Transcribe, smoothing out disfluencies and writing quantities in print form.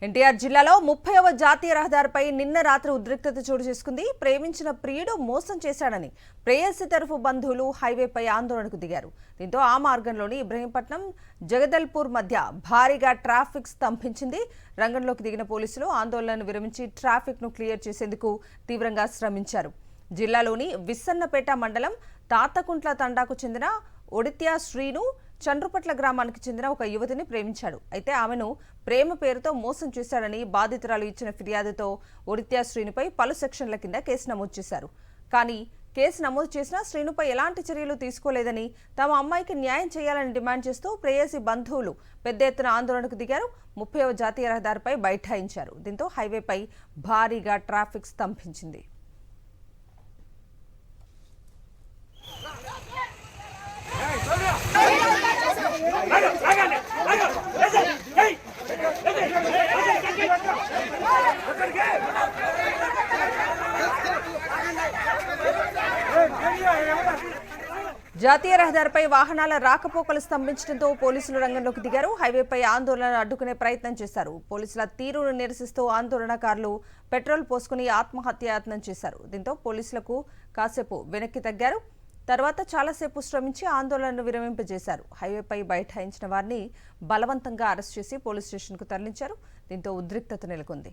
ఎన్టీఆర్ జిల్లాలో 30వ జాతీయ రహదారిపై నిన్న రాత్రి ఉద్రిక్తత చోటు చేసుకుంది. ప్రేమించిన ప్రియుడు మోసం చేశాడని ప్రేయసి తరఫు బంధువులు హైవేపై ఆందోళనకు దిగారు. దీంతో ఆ మార్గంలోని ఇబ్రహీంపట్నం జగదల్పూర్ మధ్య భారీగా ట్రాఫిక్ స్తంభించింది. రంగంలోకి దిగిన పోలీసులు ఆందోళనను విరమించి ట్రాఫిక్ ను క్లియర్ చేసేందుకు తీవ్రంగా శ్రమించారు. జిల్లాలోని విస్సన్నపేట మండలం తాతకుంట్ల తండాకు చెందిన ఒడిత్యా శ్రీను చండ్రుపట్ల గ్రామానికి చెందిన ఒక యువతిని ప్రేమించాడు. అయితే ఆమెను ప్రేమ పేరుతో మోసం చేశాడని బాధితురాలు ఇచ్చిన ఫిర్యాదుతో ఒడిత్యా శ్రీనుపై పలు సెక్షన్ల కింద కేసు నమోదు చేశారు. కానీ కేసు నమోదు చేసినా శ్రీనుపై ఎలాంటి చర్యలు తీసుకోలేదని, తమ అమ్మాయికి న్యాయం చేయాలని డిమాండ్ చేస్తూ ప్రేయసి బంధువులు పెద్ద ఎత్తున ఆందోళనకు దిగారు. 30వ జాతీయ రహదారిపై బైఠాయించారు. దీంతో హైవేపై భారీగా ట్రాఫిక్ స్తంభించింది. జాతీయ రహదారిపై వాహనాల రాకపోకలు స్తంభించడంతో పోలీసులు రంగంలోకి దిగారు. హైవేపై ఆందోళన అడ్డుకునే ప్రయత్నం చేశారు. పోలీసుల తీరును నిరసిస్తూ ఆందోళనకారులు పెట్రోల్ పోసుకుని ఆత్మహత్యాయత్నం చేశారు. దీంతో పోలీసులకు కాసేపు వెనక్కి తగ్గారు. తర్వాత చాలాసేపు శ్రమించి ఆందోళనను విరమింపజేశారు. హైవేపై బైఠాయించిన వారిని బలవంతంగా అరెస్ట్ చేసి పోలీస్ స్టేషన్కు తరలించారు. దీంతో ఉద్రిక్తత నెలకొంది.